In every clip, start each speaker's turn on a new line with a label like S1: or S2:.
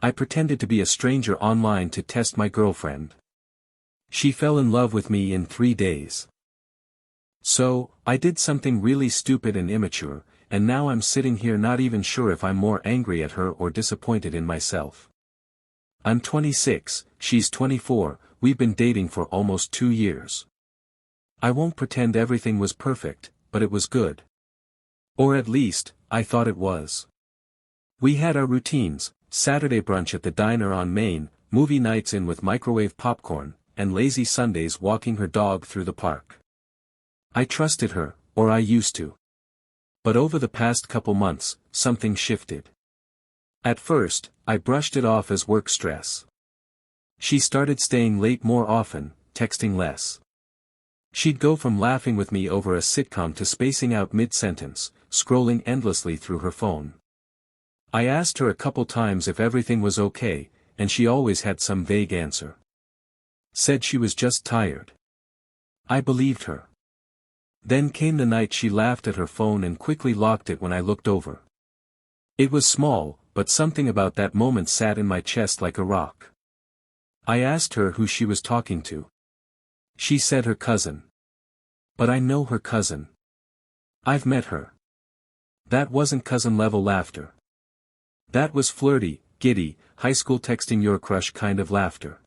S1: I pretended to be a stranger online to test my girlfriend. She fell in love with me in 3 days. So, I did something really stupid and immature, and now I'm sitting here not even sure if I'm more angry at her or disappointed in myself. I'm 26, she's 24, we've been dating for almost 2 years. I won't pretend everything was perfect, but it was good. Or at least, I thought it was. We had our routines, Saturday brunch at the diner on Main, movie nights in with microwave popcorn, and lazy Sundays walking her dog through the park. I trusted her, or I used to. But over the past couple months, something shifted. At first, I brushed it off as work stress. She started staying late more often, texting less. She'd go from laughing with me over a sitcom to spacing out mid-sentence, scrolling endlessly through her phone. I asked her a couple times if everything was okay, and she always had some vague answer. Said she was just tired. I believed her. Then came the night she laughed at her phone and quickly locked it when I looked over. It was small, but something about that moment sat in my chest like a rock. I asked her who she was talking to. She said her cousin. But I know her cousin. I've met her. That wasn't cousin-level laughter. That was flirty, giddy, high school texting your crush kind of laughter.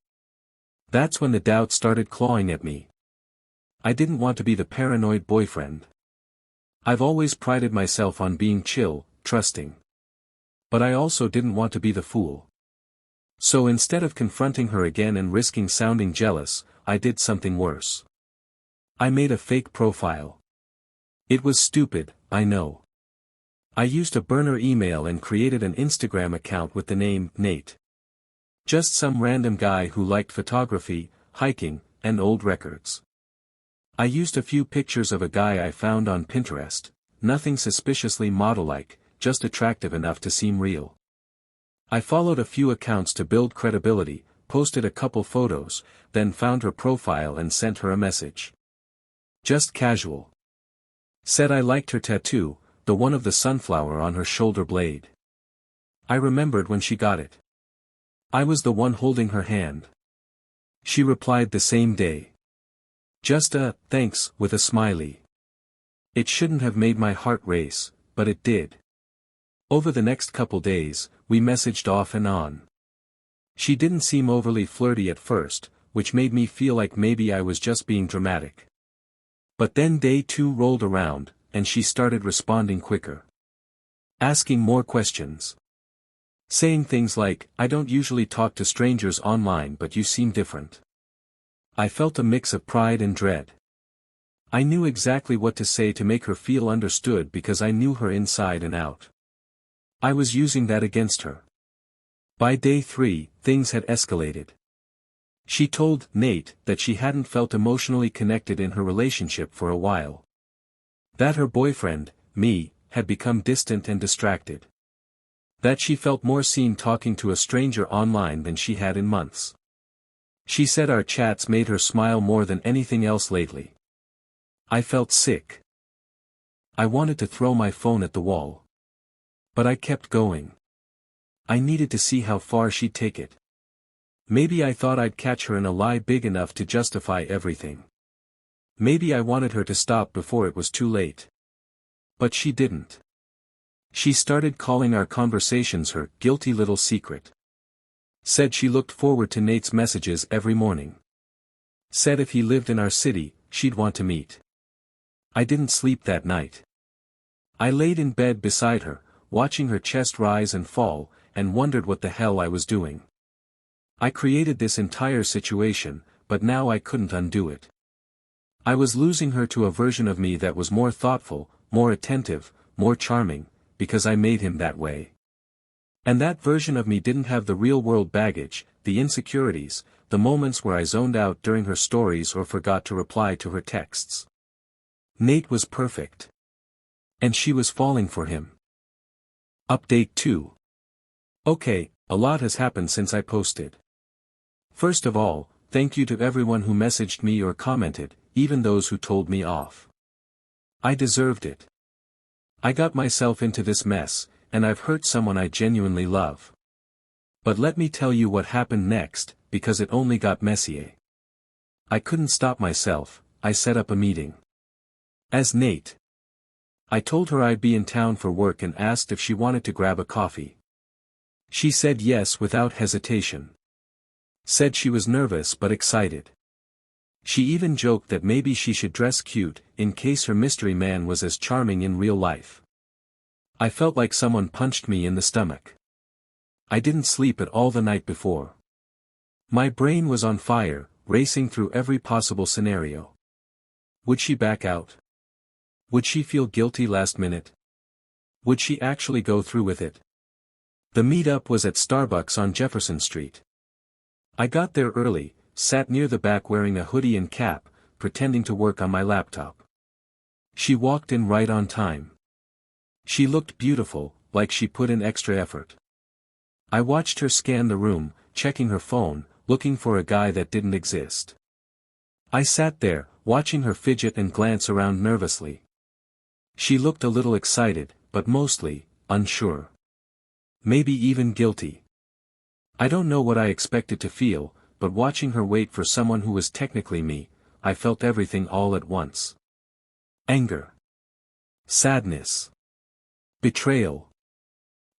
S1: That's when the doubt started clawing at me. I didn't want to be the paranoid boyfriend. I've always prided myself on being chill, trusting. But I also didn't want to be the fool. So instead of confronting her again and risking sounding jealous, I did something worse. I made a fake profile. It was stupid, I know. I used a burner email and created an Instagram account with the name Nate. Just some random guy who liked photography, hiking, and old records. I used a few pictures of a guy I found on Pinterest, nothing suspiciously model-like, just attractive enough to seem real. I followed a few accounts to build credibility, posted a couple photos, then found her profile and sent her a message. Just casual. Said I liked her tattoo, the one of the sunflower on her shoulder blade. I remembered when she got it. I was the one holding her hand. She replied the same day. Just a, thanks, with a smiley. It shouldn't have made my heart race, but it did. Over the next couple days, we messaged off and on. She didn't seem overly flirty at first, which made me feel like maybe I was just being dramatic. But then day 2 rolled around, and she started responding quicker. Asking more questions. Saying things like, I don't usually talk to strangers online but you seem different. I felt a mix of pride and dread. I knew exactly what to say to make her feel understood because I knew her inside and out. I was using that against her. By day 3, things had escalated. She told Nate that she hadn't felt emotionally connected in her relationship for a while. That her boyfriend, me, had become distant and distracted. That she felt more seen talking to a stranger online than she had in months. She said our chats made her smile more than anything else lately. I felt sick. I wanted to throw my phone at the wall. But I kept going. I needed to see how far she'd take it. Maybe I thought I'd catch her in a lie big enough to justify everything. Maybe I wanted her to stop before it was too late. But she didn't. She started calling our conversations her guilty little secret. Said she looked forward to Nate's messages every morning. Said if he lived in our city, she'd want to meet. I didn't sleep that night. I laid in bed beside her, watching her chest rise and fall, and wondered what the hell I was doing. I created this entire situation, but now I couldn't undo it. I was losing her to a version of me that was more thoughtful, more attentive, more charming, because I made him that way. And that version of me didn't have the real-world baggage, the insecurities, the moments where I zoned out during her stories or forgot to reply to her texts. Nate was perfect. And she was falling for him. Update 2. Okay, a lot has happened since I posted. First of all, thank you to everyone who messaged me or commented, even those who told me off. I deserved it. I got myself into this mess, and I've hurt someone I genuinely love. But let me tell you what happened next, because it only got messier. I couldn't stop myself, I set up a meeting. As Nate. I told her I'd be in town for work and asked if she wanted to grab a coffee. She said yes without hesitation. Said she was nervous but excited. She even joked that maybe she should dress cute, in case her mystery man was as charming in real life. I felt like someone punched me in the stomach. I didn't sleep at all the night before. My brain was on fire, racing through every possible scenario. Would she back out? Would she feel guilty last minute? Would she actually go through with it? The meetup was at Starbucks on Jefferson Street. I got there early, sat near the back wearing a hoodie and cap, pretending to work on my laptop. She walked in right on time. She looked beautiful, like she put in extra effort. I watched her scan the room, checking her phone, looking for a guy that didn't exist. I sat there, watching her fidget and glance around nervously. She looked a little excited, but mostly, unsure. Maybe even guilty. I don't know what I expected to feel, but watching her wait for someone who was technically me, I felt everything all at once. Anger. Sadness. Betrayal.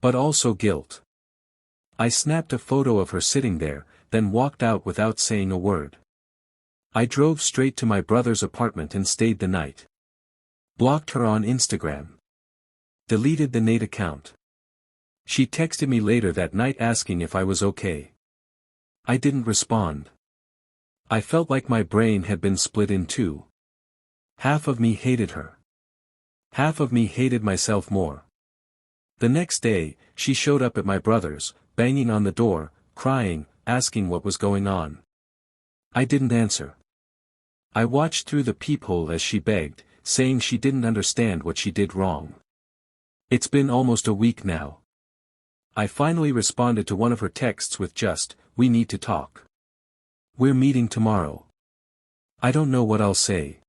S1: But also guilt. I snapped a photo of her sitting there, then walked out without saying a word. I drove straight to my brother's apartment and stayed the night. Blocked her on Instagram. Deleted the Nate account. She texted me later that night asking if I was okay. I didn't respond. I felt like my brain had been split in two. Half of me hated her. Half of me hated myself more. The next day, she showed up at my brother's, banging on the door, crying, asking what was going on. I didn't answer. I watched through the peephole as she begged, saying she didn't understand what she did wrong. It's been almost a week now. I finally responded to one of her texts with just, "We need to talk. We're meeting tomorrow." I don't know what I'll say.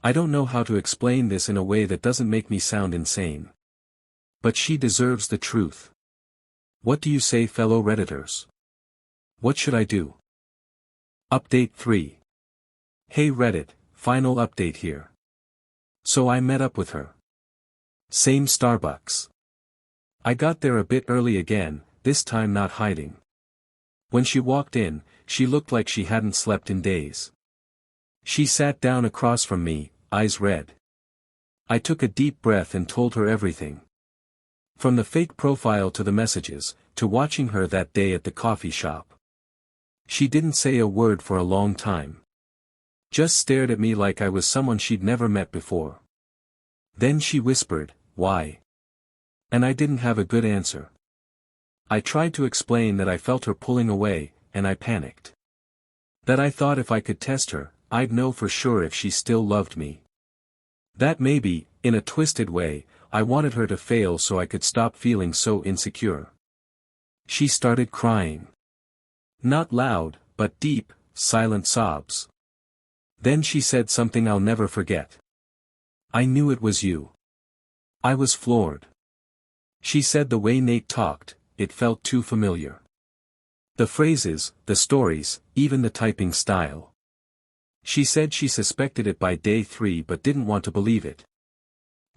S1: I don't know how to explain this in a way that doesn't make me sound insane. But she deserves the truth. What do you say, fellow Redditors? What should I do? Update 3. Hey Reddit, final update here. So I met up with her. Same Starbucks. I got there a bit early again, this time not hiding. When she walked in, she looked like she hadn't slept in days. She sat down across from me, eyes red. I took a deep breath and told her everything. From the fake profile to the messages, to watching her that day at the coffee shop. She didn't say a word for a long time. Just stared at me like I was someone she'd never met before. Then she whispered, "Why?" And I didn't have a good answer. I tried to explain that I felt her pulling away, and I panicked. That I thought if I could test her, I'd know for sure if she still loved me. That maybe, in a twisted way, I wanted her to fail so I could stop feeling so insecure. She started crying. Not loud, but deep, silent sobs. Then she said something I'll never forget. "I knew it was you." I was floored. She said the way Nate talked, it felt too familiar. The phrases, the stories, even the typing style. She said she suspected it by day 3 but didn't want to believe it.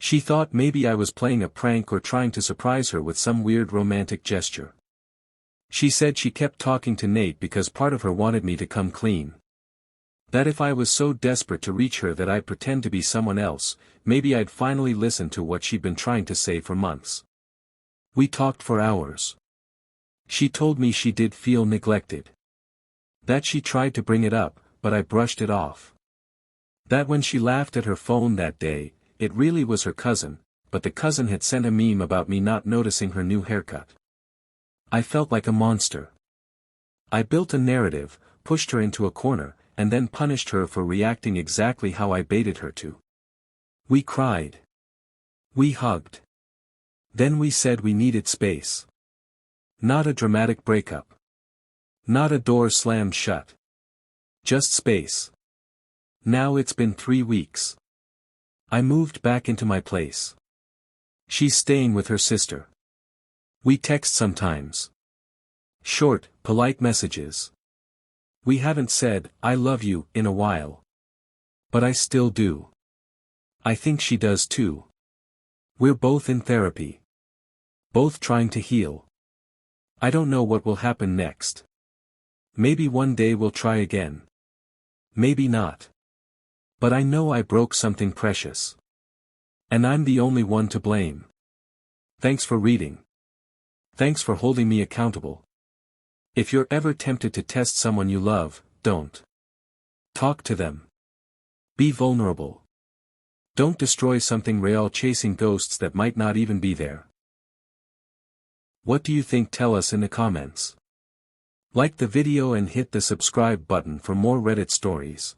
S1: She thought maybe I was playing a prank or trying to surprise her with some weird romantic gesture. She said she kept talking to Nate because part of her wanted me to come clean. That if I was so desperate to reach her that I'd pretend to be someone else, maybe I'd finally listen to what she'd been trying to say for months. We talked for hours. She told me she did feel neglected. That she tried to bring it up, but I brushed it off. That when she laughed at her phone that day, it really was her cousin, but the cousin had sent a meme about me not noticing her new haircut. I felt like a monster. I built a narrative, pushed her into a corner, and then punished her for reacting exactly how I baited her to. We cried. We hugged. Then we said we needed space. Not a dramatic breakup. Not a door slammed shut. Just space. Now it's been 3 weeks. I moved back into my place. She's staying with her sister. We text sometimes. Short, polite messages. We haven't said, "I love you," in a while. But I still do. I think she does too. We're both in therapy. Both trying to heal. I don't know what will happen next. Maybe one day we'll try again. Maybe not. But I know I broke something precious. And I'm the only one to blame. Thanks for reading. Thanks for holding me accountable. If you're ever tempted to test someone you love, don't. Talk to them. Be vulnerable. Don't destroy something real chasing ghosts that might not even be there. What do you think? Tell us in the comments. Like the video and hit the subscribe button for more Reddit stories.